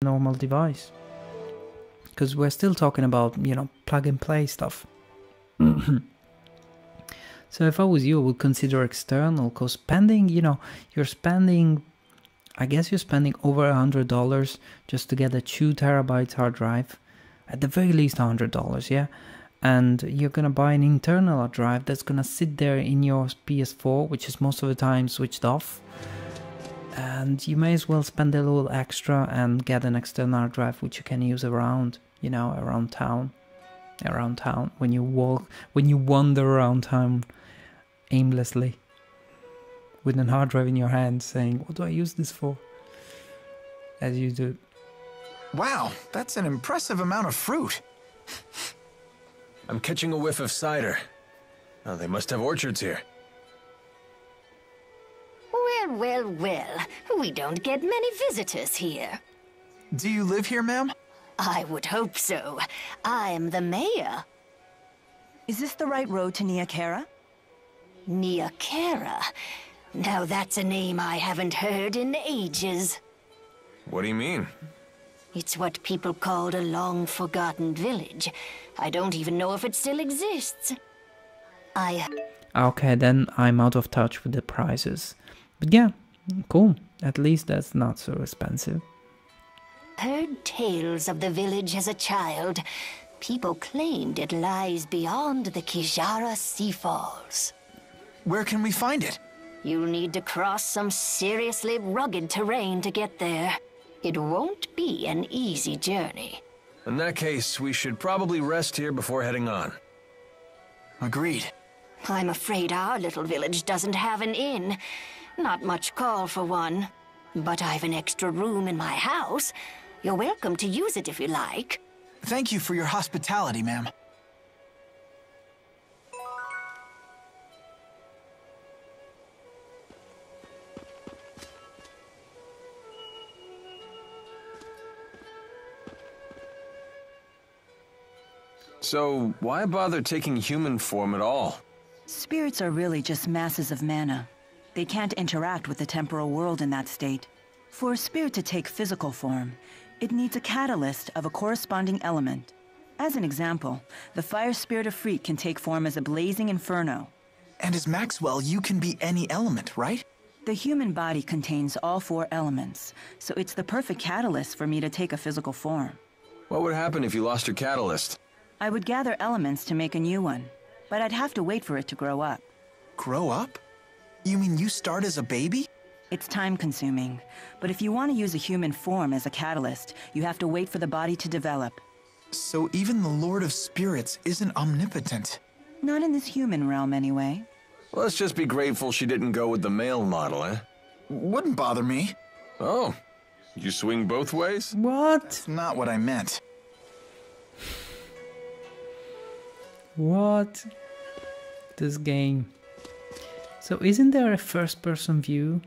normal device. Because we're still talking about, you know, plug and play stuff. So if I was you, I would consider external, because spending, you know, I guess you're spending over $100 just to get a 2 terabytes hard drive. At the very least $100, yeah? And you're gonna buy an internal hard drive that's gonna sit there in your PS4, which is most of the time switched off. And you may as well spend a little extra and get an external hard drive which you can use around, you know, around town, when you wander around town aimlessly with a hard drive in your hand saying, what do I use this for? As you do. Wow, that's an impressive amount of fruit. I'm catching a whiff of cider. Oh, they must have orchards here. Well, well, well. We don't get many visitors here. Do you live here, ma'am? I would hope so. I'm the mayor. Is this the right road to Niakara? Niakara? Now that's a name I haven't heard in ages. What do you mean? It's what people called a long-forgotten village. I don't even know if it still exists. Okay, then I'm out of touch with the prices. But yeah, cool. At least that's not so expensive. Heard tales of the village as a child. People claimed it lies beyond the Kijara Sea Falls. Where can we find it? You'll need to cross some seriously rugged terrain to get there. It won't be an easy journey. In that case, we should probably rest here before heading on. Agreed. I'm afraid our little village doesn't have an inn. Not much call for one. But I've an extra room in my house. You're welcome to use it if you like. Thank you for your hospitality, ma'am. So, why bother taking human form at all? Spirits are really just masses of mana. They can't interact with the temporal world in that state. For a spirit to take physical form, it needs a catalyst of a corresponding element. As an example, the fire spirit of Freak can take form as a blazing inferno. And as Maxwell, you can be any element, right? The human body contains all 4 elements, so it's the perfect catalyst for me to take a physical form. What would happen if you lost your catalyst? I would gather elements to make a new one, but I'd have to wait for it to grow up. Grow up? You mean you start as a baby? It's time-consuming, but if you want to use a human form as a catalyst, you have to wait for the body to develop. So even the Lord of Spirits isn't omnipotent? Not in this human realm, anyway. Let's just be grateful she didn't go with the male model, eh? Wouldn't bother me. Oh, you swing both ways? What? That's not what I meant. What? This game. So isn't there a first-person view?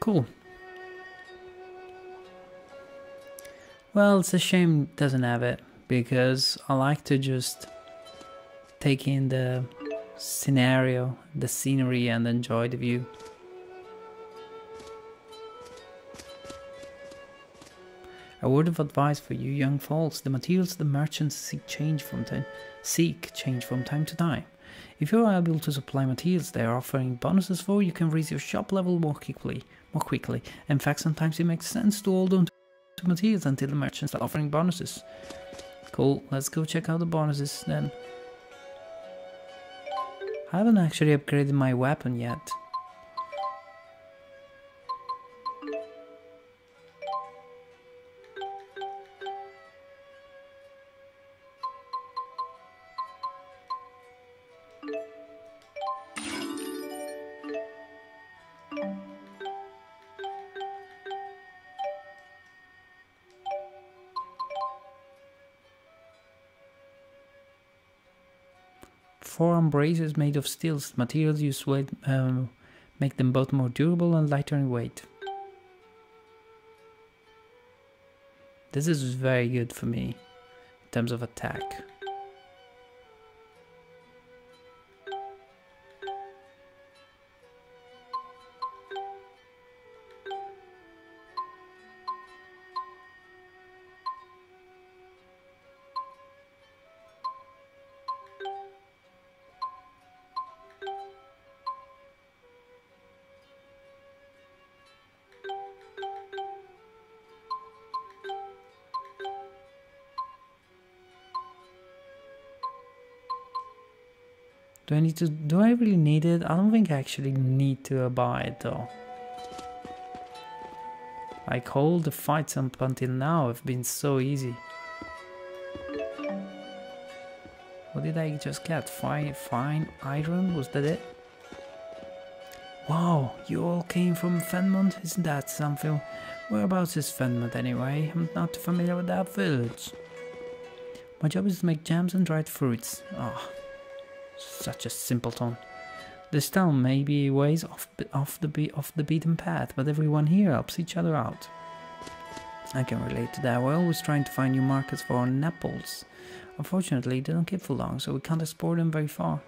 Cool. Well, it's a shame it doesn't have it, because I like to just take in the scenario, the scenery, and enjoy the view. A word of advice for you young folks: the materials the merchants seek change from time to time. If you are able to supply materials they are offering bonuses for, you can raise your shop level more quickly. In fact, sometimes it makes sense to hold on to materials until the merchants are offering bonuses. Cool, let's go check out the bonuses then. I haven't actually upgraded my weapon yet. Forearm braces made of steel. Materials used make them both more durable and lighter in weight. This is very good for me in terms of attack. Do I really need it? I don't think I actually need to buy it though. Like, all the fights up until now have been so easy. What did I just get? Fine iron? Was that it? Wow, you all came from Fenmont? Isn't that something? Whereabouts is Fenmont anyway? I'm not familiar with that village. My job is to make jams and dried fruits. Ah. Such a simpleton. This town may be ways off the beaten path, but everyone here helps each other out. I can relate to that. We're always trying to find new markets for our apples. Unfortunately, they don't keep for long, so we can't export them very far.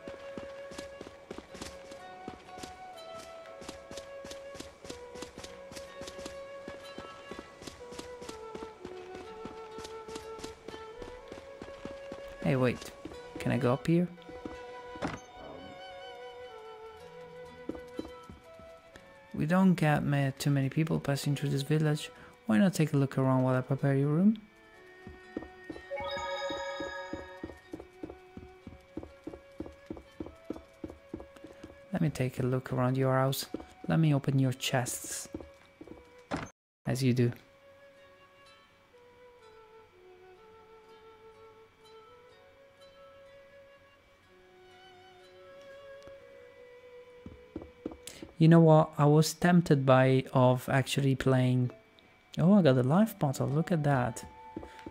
Hey, wait. Can I go up here? We don't get too many people passing through this village. Why not take a look around while I prepare your room? Let me take a look around your house. Let me open your chests. As you do. You know what? I was tempted of actually playing. Oh, I got a life bottle. Look at that.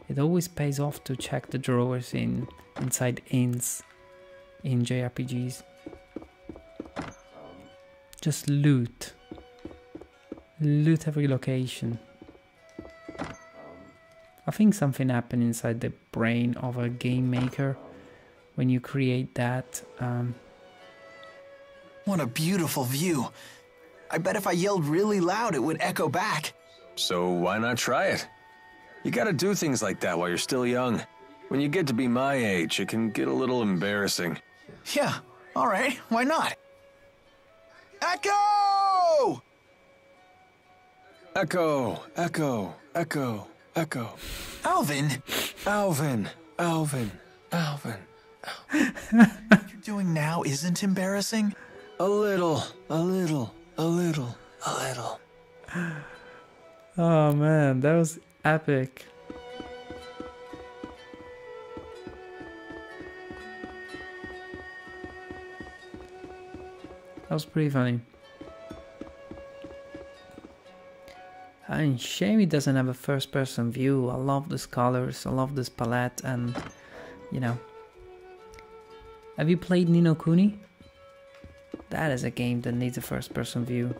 It always pays off to check the drawers inside inns in JRPGs. Just loot. Loot every location. I think something happened inside the brain of a game maker when you create that. What a beautiful view. I bet if I yelled really loud, it would echo back. So why not try it? You gotta do things like that while you're still young. When you get to be my age, it can get a little embarrassing. Yeah, all right, why not? Echo! Echo, echo, echo, echo. Alvin! Alvin, Alvin, Alvin. What you're doing now isn't embarrassing? A little, a little, a little, a little. Oh man, that was epic. That was pretty funny. I mean, shame it doesn't have a first-person view. I love these colors, I love this palette, and you know. Have you played Ni no Kuni? That is a game that needs a first-person view.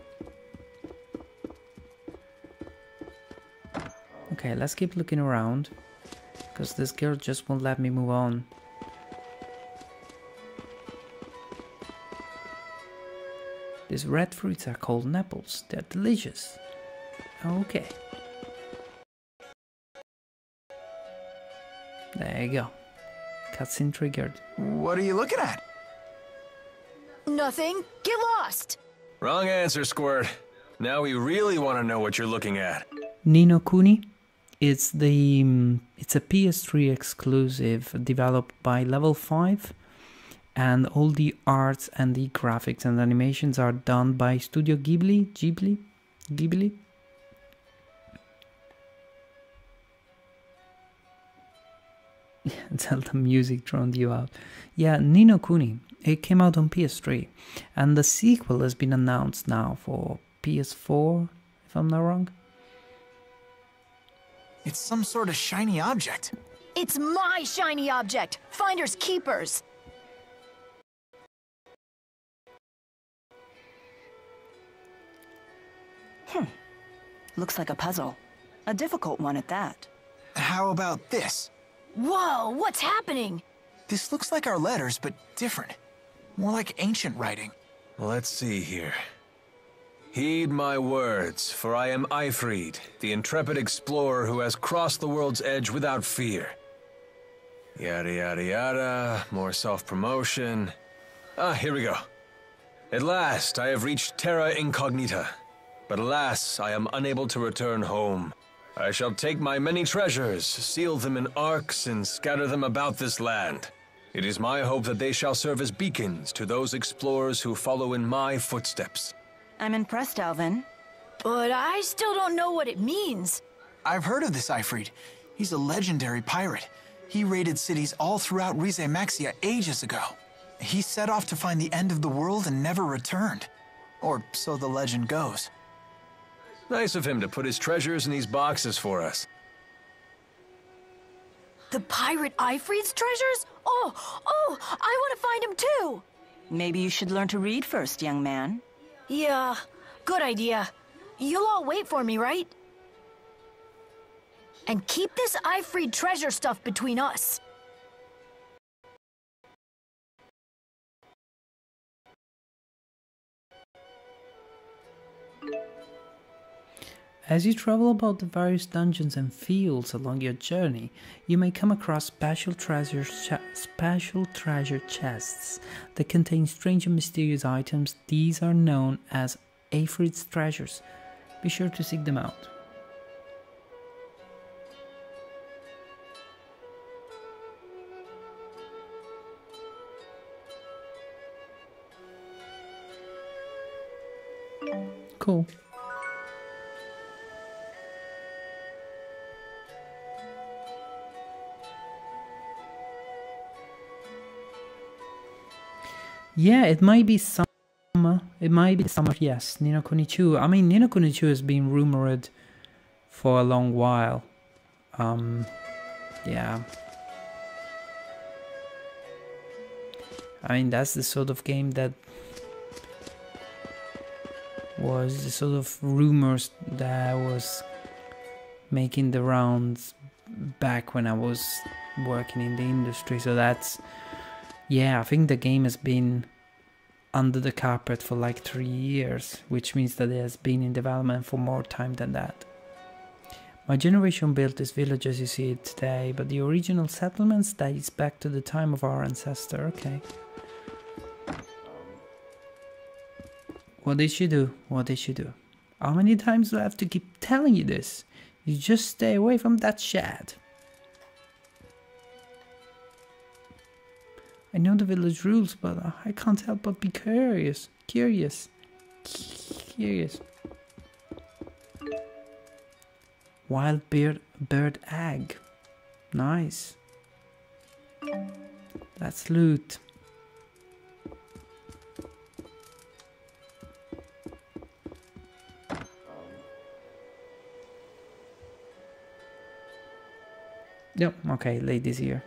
Okay, let's keep looking around. Because this girl just won't let me move on. These red fruits are called apples. They're delicious. Okay. There you go. Cutscene triggered. What are you looking at? Nothing. Get lost. Wrong answer, Squirt. Now we really want to know what you're looking at. Ni no Kuni. It's a PS3 exclusive developed by Level 5, and all the arts and the graphics and animations are done by Studio Ghibli. Tell the music drowned you out. Yeah, Ni no Kuni. It came out on PS3, and the sequel has been announced now for PS4, if I'm not wrong. It's some sort of shiny object. It's my shiny object. Finders keepers. Looks like a puzzle. A difficult one at that. How about this? Whoa, what's happening? This looks like our letters, but different. More like ancient writing. Let's see here. Heed my words, for I am Eifried, the intrepid explorer who has crossed the world's edge without fear. Yada yada yada, more self-promotion. Here we go. At last, I have reached Terra Incognita. But alas, I am unable to return home. I shall take my many treasures, seal them in arks, and scatter them about this land. It is my hope that they shall serve as beacons to those explorers who follow in my footsteps. I'm impressed, Alvin. But I still don't know what it means. I've heard of this Eifried. He's a legendary pirate. He raided cities all throughout Rize Maxia ages ago. He set off to find the end of the world and never returned. Or so the legend goes. Nice of him to put his treasures in these boxes for us. The pirate Eifried's treasures? Oh, I want to find him too. Maybe you should learn to read first, young man. Yeah, good idea. You'll all wait for me, right? And keep this Eifried treasure stuff between us. As you travel about the various dungeons and fields along your journey, you may come across special treasure chests that contain strange and mysterious items. These are known as Eifried's treasures. Be sure to seek them out. Cool. Yeah, it might be summer. It might be summer, yes. Ni no Kuni 2. I mean, Ni no Kuni 2 has been rumored for a long while. Yeah. I mean, that's the sort of game that was the sort of rumors that was making the rounds back when I was working in the industry. So that's... yeah, I think the game has been under the carpet for like 3 years, which means that it has been in development for more time than that. My generation built this village as you see it today, but the original settlements dates back to the time of our ancestor. Okay. What did she do? What did she do? How many times do I have to keep telling you this? You just stay away from that shed. I know the village rules, but I can't help but be curious. Wild bird egg. Nice. That's loot. Yep, okay, ladies here.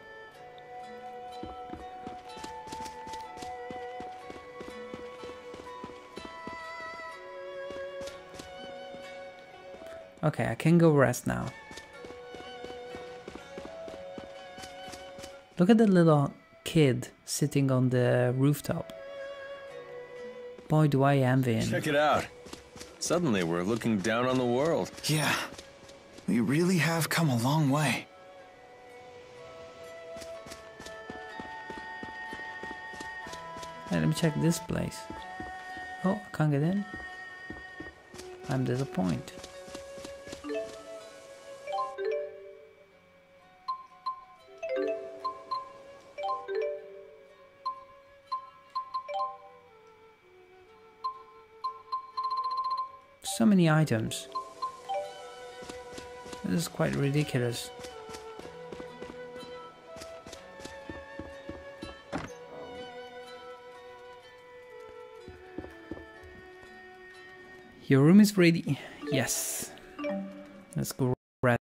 Okay, I can go rest now. Look at the little kid sitting on the rooftop. Boy, do I envy him. Check it out. Suddenly we're looking down on the world. Yeah, we really have come a long way. Hey, let me check this place. Oh, I can't get in. I'm disappointed. So many items. This is quite ridiculous. Your room is ready. Yes. Let's go rest.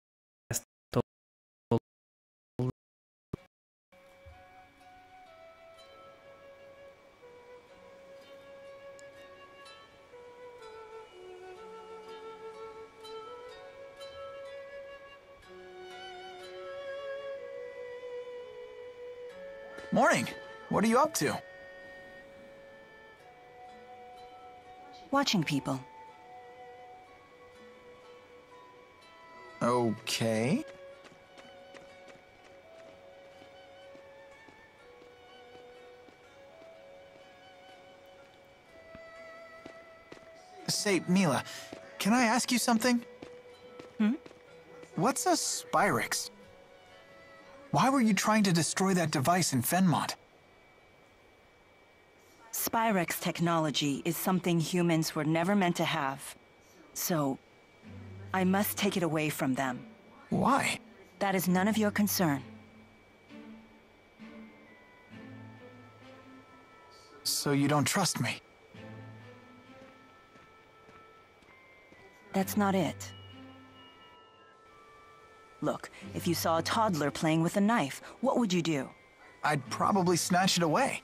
Morning. What are you up to? Watching people. Okay. Say, Mila, can I ask you something? What's a Spyrix? Why were you trying to destroy that device in Fenmont? Spyrix technology is something humans were never meant to have. So, I must take it away from them. Why? That is none of your concern. So you don't trust me? That's not it. Look, if you saw a toddler playing with a knife, what would you do? I'd probably snatch it away.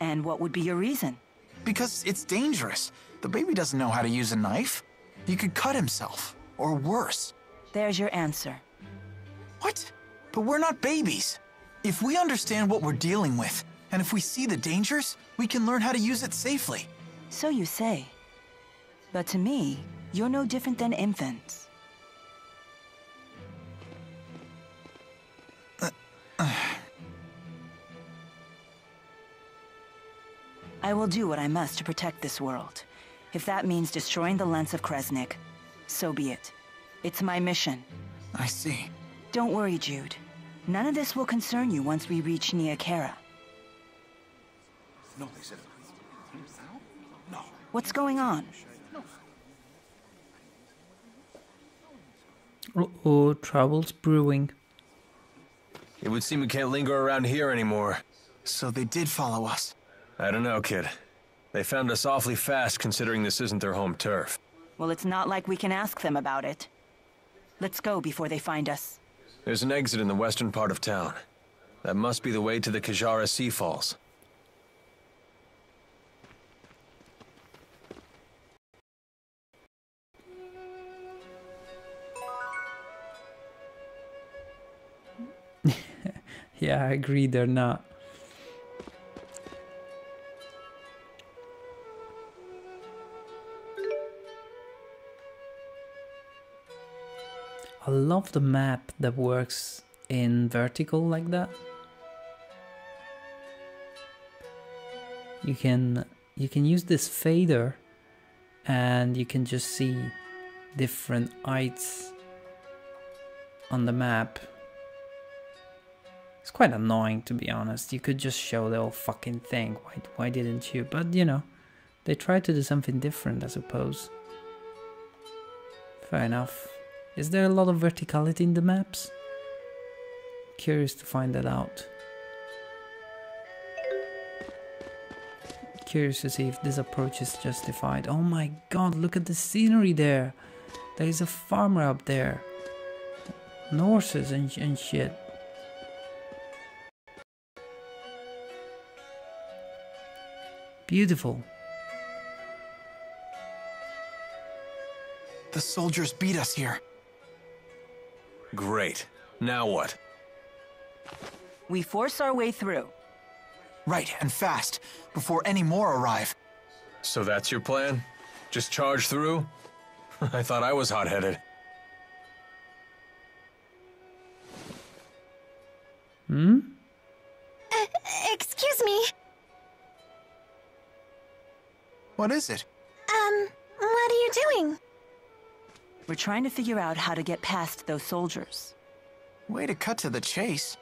And what would be your reason? Because it's dangerous. The baby doesn't know how to use a knife. He could cut himself, or worse. There's your answer. What? But we're not babies. If we understand what we're dealing with, and if we see the dangers, we can learn how to use it safely. So you say. But to me, you're no different than infants. I will do what I must to protect this world. If that means destroying the lens of Kresnik, so be it. It's my mission. I see. Don't worry, Jude. None of this will concern you once we reach Nia Khera. What's going on? Uh-oh, trouble's brewing. It would seem we can't linger around here anymore. So they did follow us. I don't know, kid. They found us awfully fast considering this isn't their home turf. Well, it's not like we can ask them about it. Let's go before they find us. There's an exit in the western part of town. That must be the way to the Kajara Sea Falls. Yeah, I agree, they're not. I love the map that works in vertical like that. You can use this fader and you can just see different heights on the map. It's quite annoying, to be honest. You could just show the whole fucking thing. Why didn't you? But you know, they tried to do something different, I suppose. Fair enough. Is there a lot of verticality in the maps? Curious to find that out. Curious to see if this approach is justified. Oh my god, look at the scenery there. There is a farmer up there. And horses and shit. Beautiful. The soldiers beat us here. Great. Now what? We force our way through. Right, and fast, before any more arrive. So that's your plan? Just charge through? I thought I was hot-headed. Excuse me. What is it? What are you doing? We're trying to figure out how to get past those soldiers. Way to cut to the chase.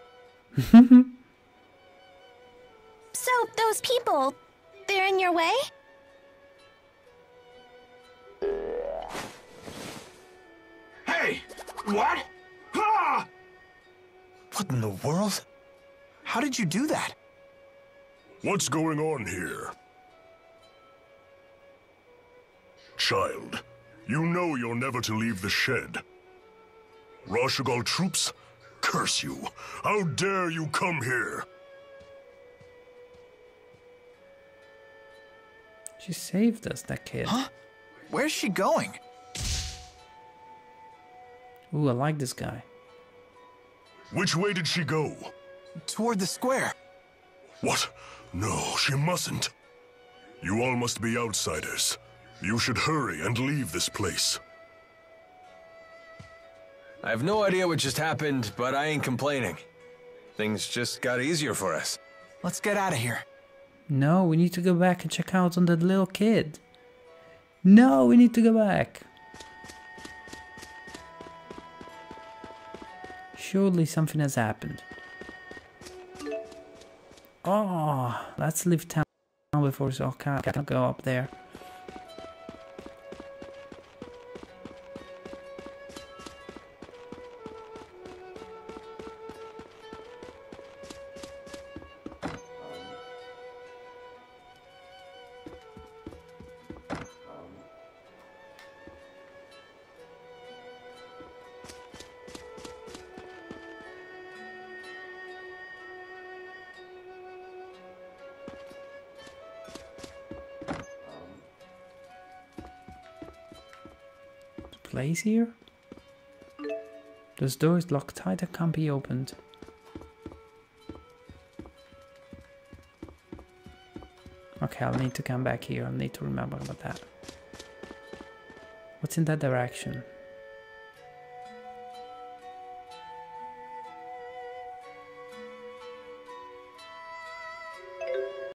So, those people, they're in your way? Hey! What? Ah! What in the world? How did you do that? What's going on here? Child, you know you're never to leave the shed. Rashugal troops? Curse you! How dare you come here? She saved us, that kid. Huh? Where's she going? Ooh, I like this guy. Which way did she go? Toward the square. What? No, she mustn't. You all must be outsiders. You should hurry and leave this place. I have no idea what just happened, but I ain't complaining. Things just got easier for us. Let's get out of here. No, we need to go back and check out on that little kid. No, we need to go back. Surely something has happened. Oh, let's leave town before it's all can go up there. Place here? This door is locked tight and can't be opened. Okay, I'll need to come back here. I'll need to remember about that. What's in that direction?